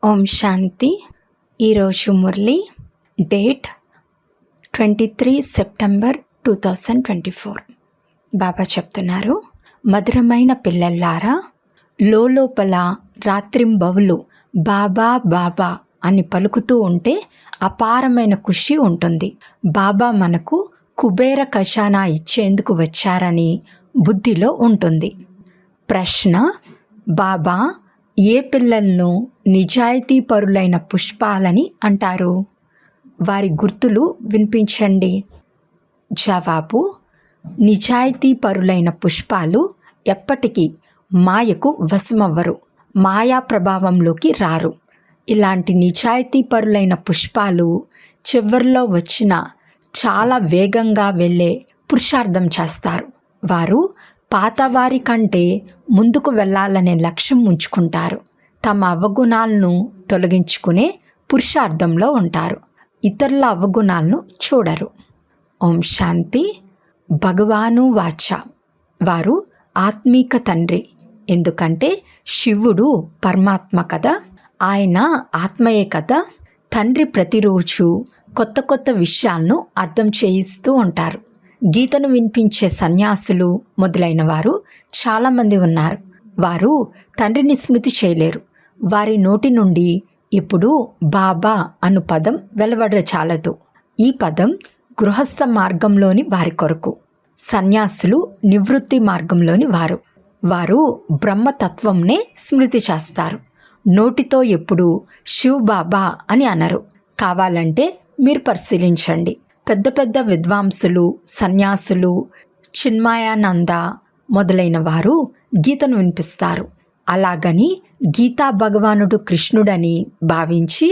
ఓం శాంతి. ఈరోజు Murali date 23 September 2024. బాబా చెప్తున్నారు, మధురమైన పిల్లల్లారా, లోపల రాత్రింబవలు బాబా బాబా అని పలుకుతూ ఉంటే అపారమైన ఖుషి ఉంటుంది. బాబా మనకు కుబేర ఖజానా ఇచ్చేందుకు వచ్చారని బుద్ధిలో ఉంటుంది. ప్రశ్న: బాబా ఏ పిల్లలను నిజాయితీ పరులైన పుష్పాలని అంటారు? వారి గుర్తులు వినిపించండి. జవాబు: నిజాయితీ పరులైన పుష్పాలు ఎప్పటికీ మాయకు వశమవ్వరు, మాయా ప్రభావంలోకి రారు. ఇలాంటి నిజాయితీ పరులైన పుష్పాలు చివరిలో వచ్చిన చాలా వేగంగా వెళ్ళే పురుషార్థం చేస్తారు. వారు పాతవారి కంటే ముందుకు వెళ్ళాలనే లక్ష్యం ఉంచుకుంటారు. తమ అవగుణాలను తొలగించుకునే పురుషార్థంలో ఉంటారు. ఇతరుల అవగుణాలను చూడరు. ఓం శాంతి. భగవాను వాచ, వారు ఆత్మీక తండ్రి. ఎందుకంటే శివుడు పరమాత్మ కదా, ఆయన ఆత్మయే కదా. తండ్రి ప్రతిరోజు కొత్త కొత్త విషయాలను అర్థం చేయిస్తూ ఉంటారు. గీతను వినిపించే సన్యాసులు మొదలైన వారు చాలామంది ఉన్నారు. వారు తండ్రిని స్మృతి చేయలేరు. వారి నోటి నుండి ఇప్పుడు బాబా అను పదం వెలువడచాలదు. ఈ పదం గృహస్థ మార్గంలోని వారి కొరకు. సన్యాసులు నివృత్తి మార్గంలోని వారు. వారు బ్రహ్మతత్వంనే స్మృతి చేస్తారు. నోటితో ఎప్పుడు శివ్ బాబా అని అనరు. కావాలంటే మీరు పరిశీలించండి. పెద్ద పెద్ద విద్వాంసులు, సన్యాసులు, చిన్మయానంద మొదలైన వారు గీతను వినిపిస్తారు. అలాగని గీతా భగవానుడు కృష్ణుడని భావించి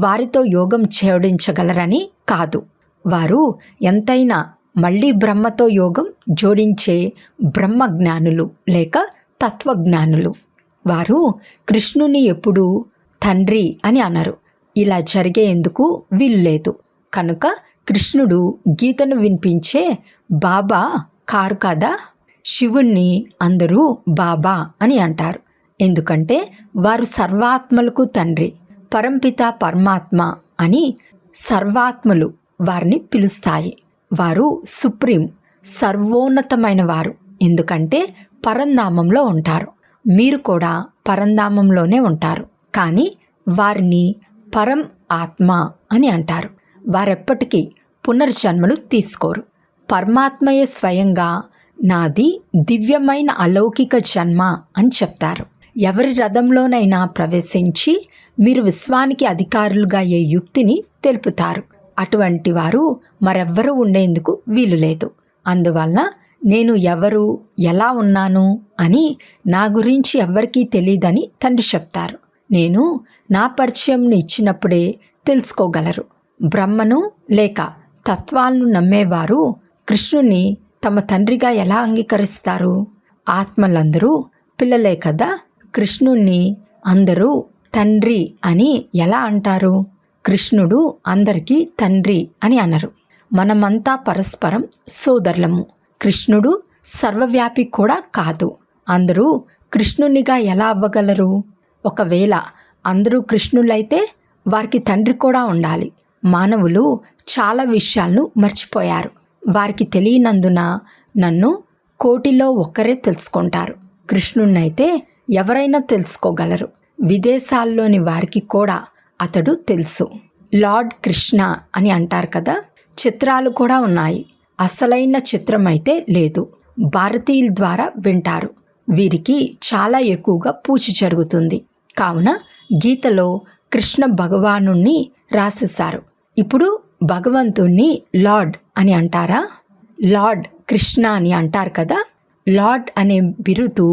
వారితో యోగం జోడించగలరని కాదు. వారు ఎంతైనా మళ్ళీ బ్రహ్మతో యోగం జోడించే బ్రహ్మజ్ఞానులు లేక తత్వజ్ఞానులు. వారు కృష్ణుని ఎప్పుడూ తండ్రి అని అనరు. ఇలా జరిగేందుకు వీలు లేదు. కనుక కృష్ణుడు గీతను వినిపించే బాబా కారు కదా. శివుణ్ణి అందరూ బాబా అని అంటారు. ఎందుకంటే వారు సర్వాత్మలకు తండ్రి. పరంపిత పరమాత్మ అని సర్వాత్మలు వారిని పిలుస్తాయి. వారు సుప్రీం, సర్వోన్నతమైన వారు. ఎందుకంటే పరంధామంలో ఉంటారు. మీరు కూడా పరంధామంలోనే ఉంటారు. కానీ వారిని పరం ఆత్మ అని అంటారు. వారెప్పటికీ పునర్జన్మలు తీసుకోరు. పరమాత్మయే స్వయంగా నాది దివ్యమైన అలౌకిక జన్మ అని చెప్తారు. ఎవరి రథంలోనైనా ప్రవేశించి మీరు విశ్వానికి అధికారులుగా అయ్యే యుక్తిని తెలుపుతారు. అటువంటి వారు మరెవ్వరూ ఉండేందుకు వీలు లేదు. అందువల్ల నేను ఎవరు, ఎలా ఉన్నాను అని నా గురించి ఎవ్వరికీ తెలియదని తండ్రి చెప్తారు. నేను నా పరిచయంను ఇచ్చినప్పుడే తెలుసుకోగలరు. బ్రహ్మను లేక తత్వాలను నమ్మేవారు కృష్ణుని తమ తండ్రిగా ఎలా అంగీకరిస్తారు? ఆత్మలందరూ పిల్లలే కదా. కృష్ణుణ్ణి అందరూ తండ్రి అని ఎలా అంటారు? కృష్ణుడు అందరికీ తండ్రి అని అనరు. మనమంతా పరస్పరం సోదరులము. కృష్ణుడు సర్వవ్యాపి కూడా కాదు. అందరూ కృష్ణునిగా ఎలా అవ్వగలరు? ఒకవేళ అందరూ కృష్ణులైతే వారికి తండ్రి కూడా ఉండాలి. మానవులు చాలా విషయాలను మర్చిపోయారు. వారికి తెలియనందున నన్ను కోటిలో ఒక్కరే తెలుసుకుంటారు. కృష్ణున్నైతే ఎవరైనా తెలుసుకోగలరు. విదేశాల్లోని వారికి కూడా అతడు తెలుసు. లార్డ్ కృష్ణ అని అంటారు కదా. చిత్రాలు కూడా ఉన్నాయి. అసలైన చిత్రం అయితే లేదు. భారతీయుల ద్వారా వింటారు. వీరికి చాలా ఎక్కువగా పూజ జరుగుతుంది. కావున గీతలో కృష్ణ భగవానుణ్ణి రాసేశారు. ఇప్పుడు భగవంతుణ్ణి లార్డ్ అని అంటారా? లార్డ్ కృష్ణ అని అంటారు కదా. లార్డ్ అనే బిరుదు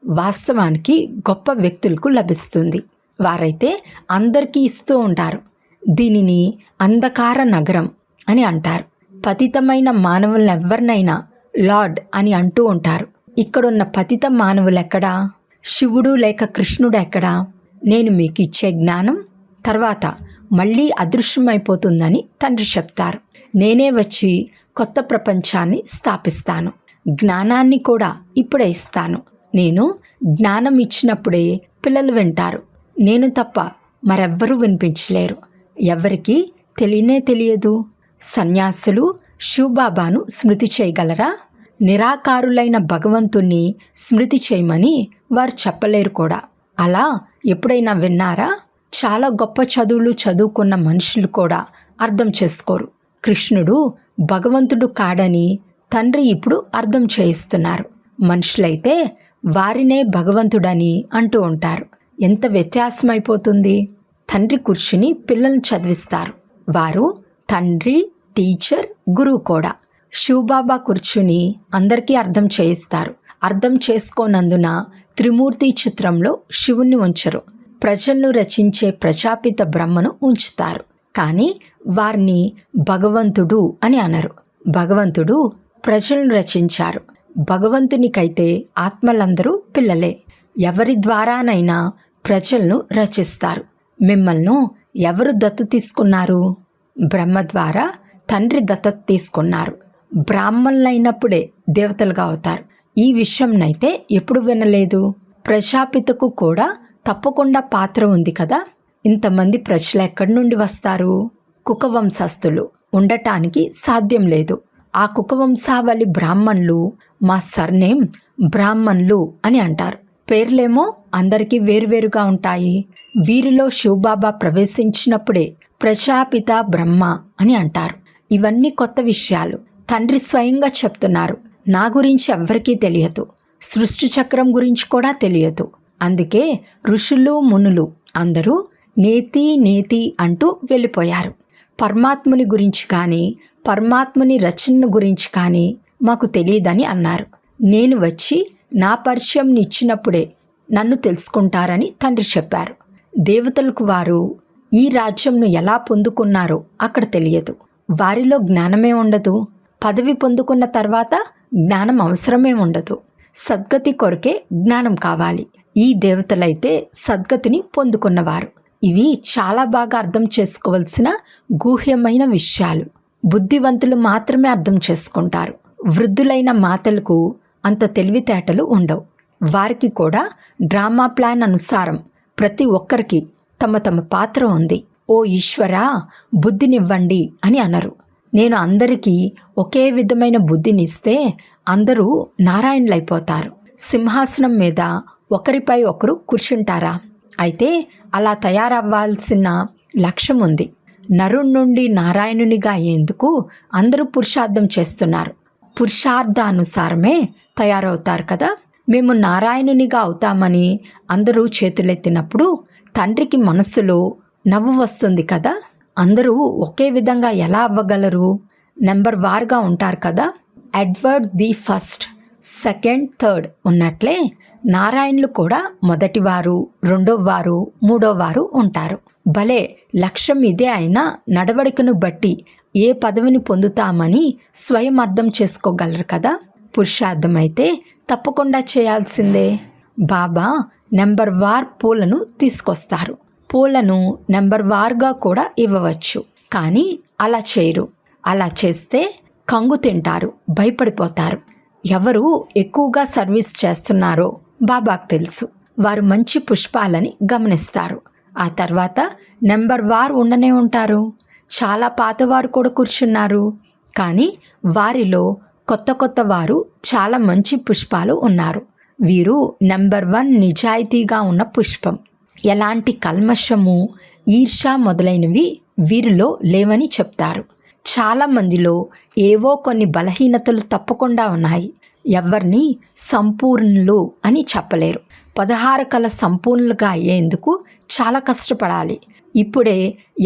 వాస్తవానికి గొప్ప వ్యక్తులకు లభిస్తుంది. వారైతే అందరికీ ఇస్తూ ఉంటారు. దీనిని అంధకార నగరం అని అంటారు. పతితమైన మానవులెవ్వరినైనా లార్డ్ అని అంటూ ఉంటారు. ఇక్కడున్న పతిత మానవులెక్కడా? శివుడు లేక కృష్ణుడు ఎక్కడా? నేను మీకు ఇచ్చే జ్ఞానం తర్వాత మళ్ళీ అదృశ్యమైపోతుందని తండ్రి చెప్తారు. నేనే వచ్చి కొత్త ప్రపంచాన్ని స్థాపిస్తాను. జ్ఞానాన్ని కూడా ఇప్పుడే ఇస్తాను. నేను జ్ఞానం ఇచ్చినప్పుడే పిల్లలు వింటారు. నేను తప్ప మరెవ్వరూ వినిపించలేరు. ఎవరికి తెలియదు. సన్యాసులు శివబాబాను స్మృతి చేయగలరా? నిరాకారులైన భగవంతుణ్ణి స్మృతి చేయమని వారు చెప్పలేరు కూడా. అలా ఎప్పుడైనా విన్నారా? చాలా గొప్ప చదువులు చదువుకున్న మనుషులు కూడా అర్థం చేసుకోరు. కృష్ణుడు భగవంతుడు కాడని తండ్రి ఇప్పుడు అర్థం చేయిస్తున్నారు. మనుషులైతే వారినే భగవంతుడని అంటూ ఉంటారు. ఎంత వ్యత్యాసమైపోతుంది. తండ్రి కూర్చుని పిల్లల్ని చదివిస్తారు. వారు తండ్రి, టీచర్, గురువు కూడా. శివబాబా కూర్చుని అందరికీ అర్థం చేయిస్తారు. అర్థం చేసుకోనందున త్రిమూర్తి చిత్రంలో శివుణ్ణి ఉంచరు. ప్రజలను రచించే ప్రజాపిత బ్రహ్మను ఉంచుతారు. కానీ వారిని భగవంతుడు అని అనరు. భగవంతుడు ప్రజలను రచించారు. భగవంతునికైతే ఆత్మలందరూ పిల్లలే. ఎవరి ద్వారానైనా ప్రజలను రచిస్తారు. మిమ్మల్ని ఎవరు దత్తు తీసుకున్నారు? బ్రహ్మ ద్వారా తండ్రి దత్తత తీసుకున్నారు. బ్రాహ్మణులైనప్పుడే దేవతలుగా అవుతారు. ఈ విషయంనైతే ఎప్పుడు వినలేదు. ప్రజాపితకు కూడా తప్పకుండా పాత్ర ఉంది కదా. ఇంతమంది ప్రజలు ఎక్కడి నుండి వస్తారు? కుకవంశస్థులు ఉండటానికి సాధ్యం లేదు. ఆ కుకవంశావళి బ్రాహ్మణులు. మా సర్నేమ్ బ్రాహ్మణులు అని అంటారు. పేర్లేమో అందరికీ వేరువేరుగా ఉంటాయి. వీరిలో శివబాబా ప్రవేశించినప్పుడే ప్రజాపిత బ్రహ్మ అని అంటారు. ఇవన్నీ కొత్త విషయాలు. తండ్రి స్వయంగా చెప్తున్నారు. నా గురించి ఎవ్వరికీ తెలియదు. సృష్టి చక్రం గురించి కూడా తెలియదు. అందుకే ఋషులు, మునులు అందరూ నేతి నేతి అంటూ వెళ్ళిపోయారు. పరమాత్ముని గురించి కానీ పరమాత్ముని రచన గురించి కానీ మాకు తెలియదని అన్నారు. నేను వచ్చి నా పరిచయం ఇచ్చినప్పుడే నన్ను తెలుసుకుంటారని తండ్రి చెప్పారు. దేవతలకు వారు ఈ రాజ్యంను ఎలా పొందుకున్నారో అక్కడ తెలియదు. వారిలో జ్ఞానమే ఉండదు. పదవి పొందుకున్న తర్వాత జ్ఞానం అవసరమే ఉండదు. సద్గతి కొరకే జ్ఞానం కావాలి. ఈ దేవతలైతే సద్గతిని పొందుకున్నవారు. ఇవి చాలా బాగా అర్థం చేసుకోవాల్సిన గూహ్యమైన విషయాలు. బుద్ధివంతులు మాత్రమే అర్థం చేసుకుంటారు. వృద్ధులైన మాతలకు అంత తెలివితేటలు ఉండవు. వారికి కూడా డ్రామా ప్లాన్ అనుసారం ప్రతి ఒక్కరికి తమ తమ పాత్ర ఉంది. ఓ ఈశ్వరా, బుద్ధినివ్వండి అని అనరు. నేను అందరికీ ఒకే విధమైన బుద్ధినిస్తే అందరూ నారాయణులైపోతారు. సింహాసనం మీద ఒకరిపై ఒకరు కూర్చుంటారా? అయితే అలా తయారవ్వాల్సిన లక్ష్యం ఉంది. నరుడి నుండి నారాయణునిగా అయ్యేందుకు అందరూ పురుషార్థం చేస్తున్నారు. పురుషార్థానుసారమే తయారవుతారు కదా. మేము నారాయణునిగా అవుతామని అందరూ చేతులెత్తినప్పుడు తండ్రికి మనస్సులో నవ్వు వస్తుంది కదా. అందరూ ఒకే విధంగా ఎలా అవ్వగలరు? నెంబర్ వార్గా ఉంటారు కదా. Edward the first, second, third ఉన్నట్లే నారాయణులు కూడా మొదటివారు, రెండోవారు, మూడోవారు ఉంటారు. భలే, లక్ష్యం ఇదే అయినా నడవడికను బట్టి ఏ పదవిని పొందుతామని స్వయం అర్థం చేసుకోగలరు కదా. పురుషార్థం అయితే తప్పకుండా చేయాల్సిందే. బాబా నెంబర్ వార్ పూలను తీసుకొస్తారు. పూలను నెంబర్ వార్గా కూడా ఇవ్వవచ్చు. కానీ అలా చేయరు. అలా చేస్తే కంగు తింటారు, భయపడిపోతారు. ఎవరు ఎక్కువగా సర్వీస్ చేస్తున్నారో బాబాకు తెలుసు. వారు మంచి పుష్పాలని గమనిస్తారు. ఆ తర్వాత నెంబర్ వార్ ఉండనే ఉంటారు. చాలా పాతవారు కూడా కూర్చున్నారు. కానీ వారిలో కొత్త కొత్త వారు చాలా మంచి పుష్పాలు ఉన్నారు. వీరు నెంబర్ 1 నిజాయితీగా ఉన్న పుష్పం. ఎలాంటి కల్మషము, ఈర్ష మొదలైనవి వీరిలో లేవని చెప్తారు. చాలామందిలో ఏవో కొన్ని బలహీనతలు తప్పకుండా ఉన్నాయి. ఎవరిని సంపూర్ణులు అని చెప్పలేరు. 16 కళ సంపూర్ణులుగా అయ్యేందుకు చాలా కష్టపడాలి. ఇప్పుడే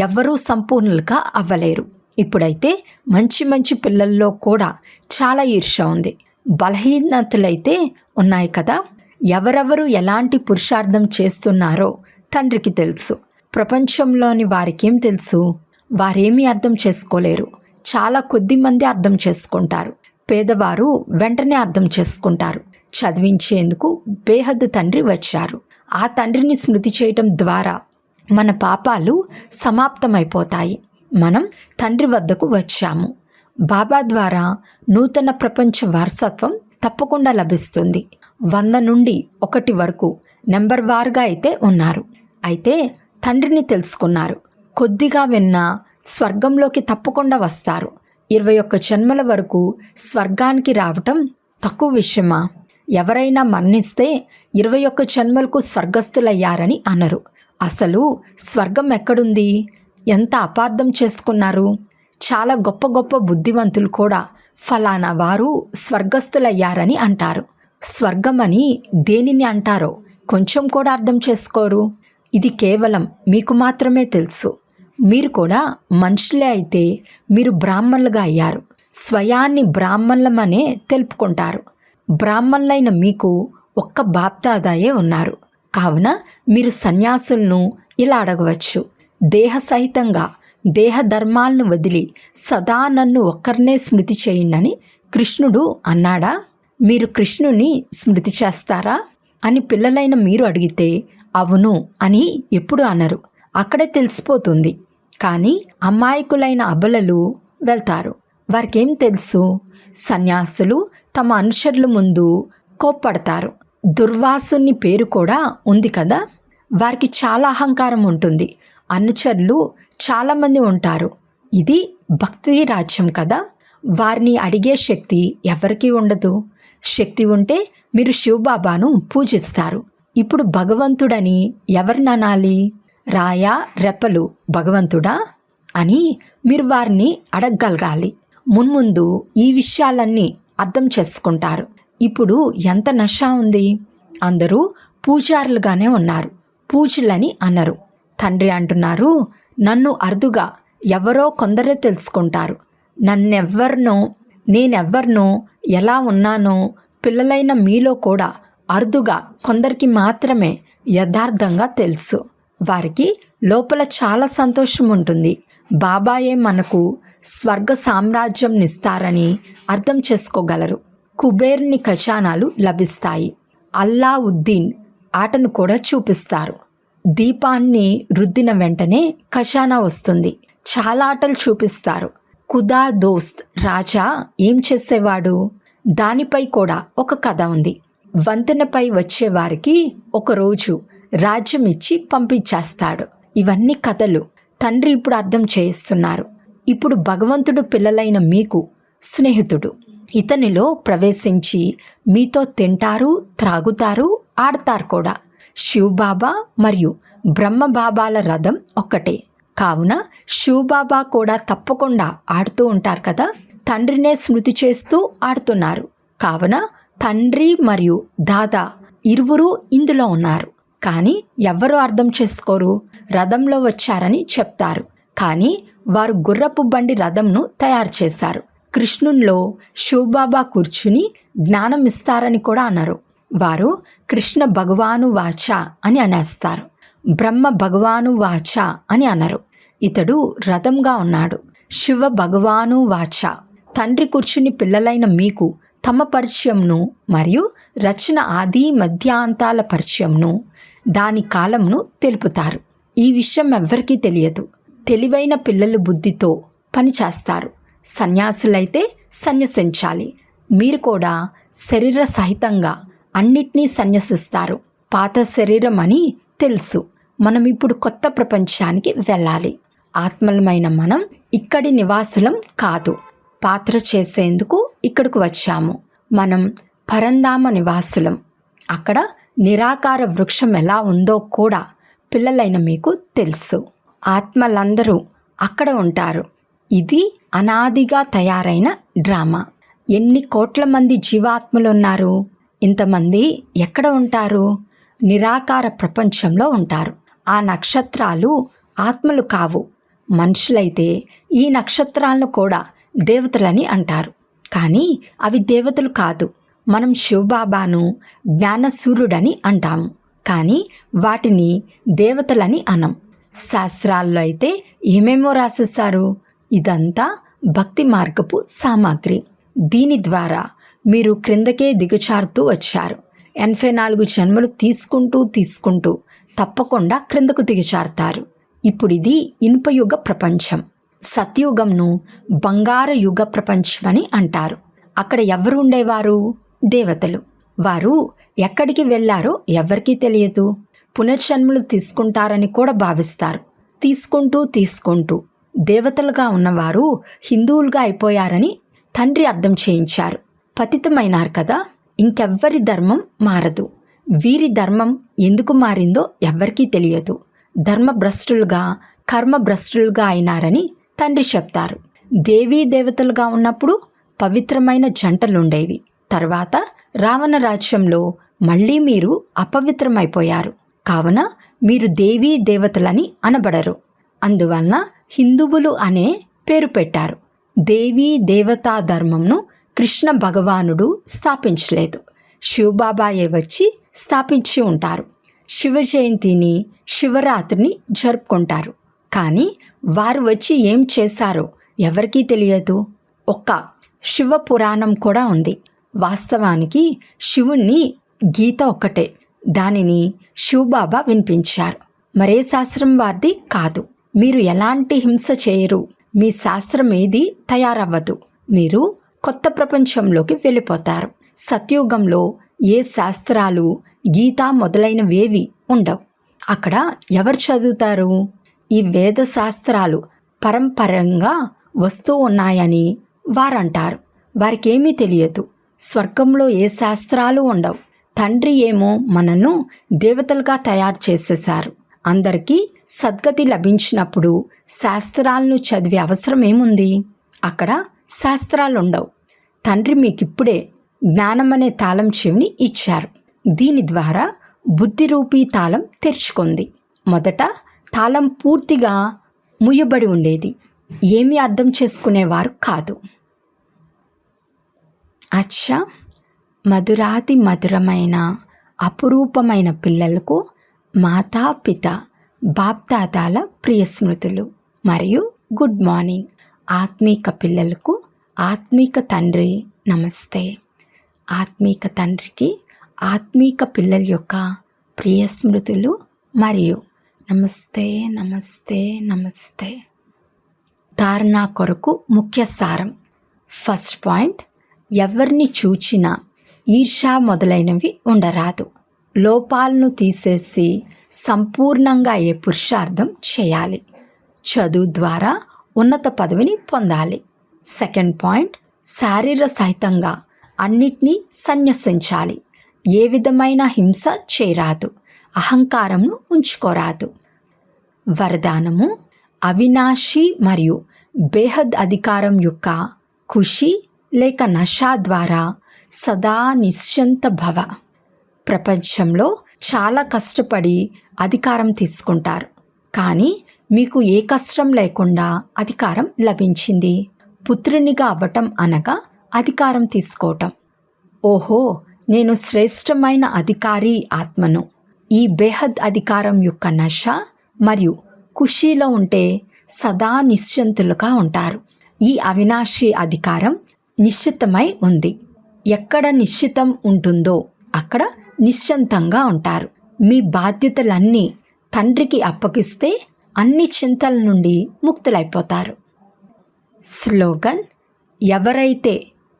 ఎవ్వరూ సంపూర్ణులుగా అవ్వలేరు. ఇప్పుడైతే మంచి మంచి పిల్లల్లో కూడా చాలా ఈర్ష ఉంది. బలహీనతలైతే ఉన్నాయి కదా. ఎవరెవరు ఎలాంటి పురుషార్థం చేస్తున్నారో తండ్రికి తెలుసు. ప్రపంచంలోని వారికేం తెలుసు? వారేమీ అర్థం చేసుకోలేరు. చాలా కొద్ది మంది అర్థం చేసుకుంటారు. పేదవారు వెంటనే అర్థం చేసుకుంటారు. చదివించేందుకు బేహద్దు తండ్రి వచ్చారు. ఆ తండ్రిని స్మృతి చేయటం ద్వారా మన పాపాలు సమాప్తమైపోతాయి. మనం తండ్రి వద్దకు వచ్చాము. బాబా ద్వారా నూతన ప్రపంచ వారసత్వం తప్పకుండా లభిస్తుంది. 100 నుండి 1 వరకు నెంబర్ వార్గా అయితే ఉన్నారు. అయితే తండ్రిని తెలుసుకున్నారు. కొద్దిగా విన్నా స్వర్గంలోకి తప్పకుండా వస్తారు. 21 జన్మల వరకు స్వర్గానికి రావటం తక్కువ విషయమా? ఎవరైనా మరణిస్తే 21 జన్మలకు స్వర్గస్థులయ్యారని అనరు. అసలు స్వర్గం ఎక్కడుంది? ఎంత అపార్థం చేసుకున్నారు. చాలా గొప్ప గొప్ప బుద్ధివంతులు కూడా ఫలానా వారు స్వర్గస్థులయ్యారని అంటారు. స్వర్గమని దేనిని అంటారో కొంచెం కూడా అర్థం చేసుకోరు. ఇది కేవలం మీకు మాత్రమే తెలుసు. మీరు కూడా మనుషులే అయితే మీరు బ్రాహ్మణులుగా అయ్యారు. స్వయాన్ని బ్రాహ్మణులమనే తెలుపుకుంటారు. బ్రాహ్మణులైన మీకు ఒక్క బాప్దాదాయే ఉన్నారు. కావున మీరు సన్యాసులను ఇలా అడగవచ్చు. దేహ సహితంగా దేహ ధర్మాలను వదిలి సదా నన్ను ఒక్కరినే స్మృతి చేయండి కృష్ణుడు అన్నాడా? మీరు కృష్ణుని స్మృతి చేస్తారా అని పిల్లలైన మీరు అడిగితే అవును అని ఎప్పుడు అనరు. అక్కడే తెలిసిపోతుంది. కానీ అమాయకులైన అబలలు వెళ్తారు. వారికేం తెలుసు? సన్యాసులు తమ అనుచరుల ముందు కోప్పడతారు. దుర్వాసుని పేరు కూడా ఉంది కదా. వారికి చాలా అహంకారం ఉంటుంది. అనుచరులు చాలామంది ఉంటారు. ఇది భక్తి రాజ్యం కదా. వారిని అడిగే శక్తి ఎవరికీ ఉండదు. శక్తి ఉంటే మీరు శివబాబాను పూజిస్తారు. ఇప్పుడు భగవంతుడని ఎవరిని అనాలి? రాయా రెప్పలు భగవంతుడా అని మీరు వారిని అడగగలగాలి. మున్ముందు ఈ విషయాలన్నీ అర్థం చేసుకుంటారు. ఇప్పుడు ఎంత నష ఉంది. అందరూ పూజారులుగానే ఉన్నారు. పూజలని అనరు. తండ్రి అంటున్నారు, నన్ను అరుదుగా ఎవరో కొందరే తెలుసుకుంటారు. నేనెవ్వరినో ఎలా ఉన్నానో పిల్లలైన మీలో కూడా అరుదుగా కొందరికి మాత్రమే యథార్థంగా తెలుసు. వారికి లోపల చాలా సంతోషం ఉంటుంది. బాబాయే మనకు స్వర్గ సామ్రాజ్యంనిస్తారని అర్థం చేసుకోగలరు. కుబేర్ని ఖజానాలు లభిస్తాయి. అల్లావుద్దీన్ ఆటను కూడా చూపిస్తారు. దీపాన్ని రుద్దిన వెంటనే ఖజానా వస్తుంది. చాలా ఆటలు చూపిస్తారు. ఖుదా దోస్త్ రాజా ఏం చేసేవాడు? దానిపై కూడా ఒక కథ ఉంది. వంతెనపై వచ్చేవారికి ఒకరోజు రాజ్యం ఇచ్చి పంపించేస్తాడు. ఇవన్నీ కథలు. తండ్రి ఇప్పుడు అర్థం చేయిస్తున్నారు. ఇప్పుడు భగవంతుడు పిల్లలైన మీకు స్నేహితుడు. ఇతనిలో ప్రవేశించి మీతో తింటారు, త్రాగుతారు, ఆడతారు కూడా. శివబాబా మరియు బ్రహ్మబాబాల రథం ఒక్కటే. కావున శివబాబా కూడా తప్పకుండా ఆడుతూ ఉంటారు కదా. తండ్రినే స్మృతి చేస్తూ ఆడుతున్నారు. కావున తండ్రి మరియు దాదా ఇరువురు ఇందులో ఉన్నారు. కానీ ఎవ్వరూ అర్థం చేసుకోరు. రథంలో వచ్చారని చెప్తారు. కానీ వారు గుర్రపు బండి రథంను తయారు చేశారు. కృష్ణునిలో శివబాబా కూర్చుని జ్ఞానం ఇస్తారని కూడా అన్నారు. వారు కృష్ణ భగవాను వాచ అని అనేస్తారు. బ్రహ్మ భగవాను వాచ అని అనరు. ఇతడు రథంగా ఉన్నాడు. శివ భగవాను వాచ. తండ్రి కూర్చుని పిల్లలైన మీకు తమ పరిచయంను మరియు రచన ఆది మధ్యాంతాల పరిచయంను దాని కాలంను తెలుపుతారు. ఈ విషయం ఎవ్వరికీ తెలియదు. తెలివైన పిల్లలు బుద్ధితో పనిచేస్తారు. సన్యాసులైతే సన్యసించాలి. మీరు కూడా శరీర సహితంగా అన్నిటినీ సన్యసిస్తారు. పాత శరీరం అని తెలుసు. మనం ఇప్పుడు కొత్త ప్రపంచానికి వెళ్ళాలి. ఆత్మలమైన మనం ఇక్కడి నివాసులం కాదు. పాత్ర చేసేందుకు ఇక్కడికి వచ్చాము. మనం పరంధామ నివాసులం. అక్కడ నిరాకార వృక్షం ఎలా ఉందో కూడా పిల్లలైన మీకు తెలుసు. ఆత్మలందరూ అక్కడ ఉంటారు. ఇది అనాదిగా తయారైన డ్రామా. ఎన్ని కోట్ల మంది జీవాత్మలు ఉన్నారు? ఇంతమంది ఎక్కడ ఉంటారు? నిరాకార ప్రపంచంలో ఉంటారు. ఆ నక్షత్రాలు ఆత్మలు కావు. మనుషులైతే ఈ నక్షత్రాలను కూడా దేవతలని అంటారు. కానీ అవి దేవతలు కాదు. మనం శివబాబాను జ్ఞానసూర్యుడని అంటాము. కానీ వాటిని దేవతలని అనం. శాస్త్రాల్లో అయితే ఏమేమో రాసేశారు. ఇదంతా భక్తి మార్గపు సామాగ్రి. దీని ద్వారా మీరు క్రిందకే దిగజారుతూ వచ్చారు. 84 జన్మలు తీసుకుంటూ తప్పకుండా క్రిందకు దిగజారుతారు. ఇప్పుడు ఇది ఇనుపయుగ ప్రపంచం. సత్యుగంను బంగారు యుగ ప్రపంచం అని అంటారు. అక్కడ ఎవరు ఉండేవారు? దేవతలు. వారు ఎక్కడికి వెళ్ళారో ఎవరికీ తెలియదు. పునర్జన్మలు తీసుకుంటారని కూడా భావిస్తారు. తీసుకుంటూ దేవతలుగా ఉన్నవారు హిందువులుగా అయిపోయారని తండ్రి అర్థం చేయించారు. పతితమైనారు కదా, ఇంకెవ్వరి ధర్మం మారదు. వీరి ధర్మం ఎందుకు మారిందో ఎవ్వరికీ తెలియదు. ధర్మభ్రష్టులుగా కర్మభ్రష్టులుగా అయినారని తండ్రి చెప్తారు. దేవీ దేవతలుగా ఉన్నప్పుడు పవిత్రమైన జంటలుండేవి. తర్వాత రావణ రాజ్యంలో మళ్ళీ మీరు అపవిత్రమైపోయారు. కావున మీరు దేవీ దేవతలని అనబడరు. అందువలన హిందువులు అనే పేరు పెట్టారు. దేవీ దేవతా ధర్మంను కృష్ణ భగవానుడు స్థాపించలేదు. శివబాబాయే వచ్చి స్థాపించి ఉంటారు. శివ జయంతిని శివరాత్రిని జరుపుకుంటారు. కానీ వారు వచ్చి ఏం చేశారో ఎవరికీ తెలియదు. ఒక్క శివ పురాణం కూడా ఉంది. వాస్తవానికి శివుణ్ణి గీత ఒక్కటే, దానిని శివబాబా వినిపించారు. మరే శాస్త్రం వారిది కాదు. మీరు ఎలాంటి హింస చేయరు. మీ శాస్త్రం ఏది తయారవ్వదు. మీరు కొత్త ప్రపంచంలోకి వెళ్ళిపోతారు. సత్యుగంలో ఏ శాస్త్రాలు గీత మొదలైనవేవి ఉండవు. అక్కడ ఎవరు చదువుతారు? ఈ వేద శాస్త్రాలు పరంపరంగా వస్తూ ఉన్నాయని వారంటారు. వారికేమీ తెలియదు. స్వర్గంలో ఏ శాస్త్రాలు ఉండవు. తండ్రి ఏమో మనను దేవతలుగా తయారు చేసేశారు. అందరికీ సద్గతి లభించినప్పుడు శాస్త్రాలను చదివే అవసరం ఏముంది? అక్కడ శాస్త్రాలు ఉండవు. తండ్రి మీకిప్పుడే జ్ఞానం అనే తాళం చెవిని ఇచ్చారు. దీని ద్వారా బుద్ధి రూపీ తాళం తెరుచుకుంది. మొదట తాళం పూర్తిగా ముయ్యబడి ఉండేది. ఏమీ అర్థం చేసుకునేవారు కాదు. అచ్చా, మధురాతి మధురమైన అపురూపమైన పిల్లలకు మాతాపిత బాప్దాదాల ప్రియ స్మృతులు మరియు గుడ్ మార్నింగ్. ఆత్మీక పిల్లలకు ఆత్మీక తండ్రి నమస్తే. ఆత్మీక తండ్రికి ఆత్మీక పిల్లల యొక్క ప్రియ స్మృతులు మరియు నమస్తే నమస్తే నమస్తే. ధారణ కొరకు ముఖ్య సారం. ఫస్ట్ పాయింట్, ఎవరిని చూచినా ఈర్ష్య మొదలైనవి ఉండరాదు. లోపాలను తీసేసి సంపూర్ణంగా అయ్యే పురుషార్థం చేయాలి. చదువు ద్వారా ఉన్నత పదవిని పొందాలి. సెకండ్ పాయింట్, శారీర సహితంగా అన్నిటినీ సన్యసించాలి. ఏ విధమైన హింస చేయరాదు. అహంకారంను ఉంచుకోరాదు. వరదానము, అవినాశి మరియు బేహద్ అధికారం యొక్క ఖుషి లేక నషా ద్వారా సదా నిశ్చింత భవ. ప్రపంచంలో చాలా కష్టపడి అధికారం తీసుకుంటారు, కానీ మీకు ఏ కష్టం లేకుండా అధికారం లభించింది. పుత్రునిగా అవ్వటం అనగా అధికారం తీసుకోవటం. ఓహో, నేను శ్రేష్టమైన అధికారి ఆత్మను. ఈ బేహద్ అధికారం యొక్క నష మరియు ఖుషీలో ఉంటే సదా నిశ్చింతులుగా ఉంటారు. ఈ అవినాశి అధికారం నిశ్చితమై ఉంది. ఎక్కడ నిశ్చితం ఉంటుందో అక్కడ నిశ్చింతంగా ఉంటారు. మీ బాధ్యతలన్నీ తండ్రికి అప్పగిస్తే అన్ని చింతల నుండి ముక్తులైపోతారు. స్లోగన్, ఎవరైతే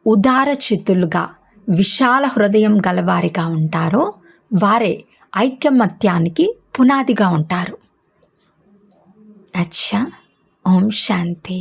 ఉదార చిత్తులుగా విశాల హృదయం గలవారిగా ఉంటారో వారే ఐకమత్యానికి పునాదిగా ఉంటారు. అచ్చా, ఓం శాంతి.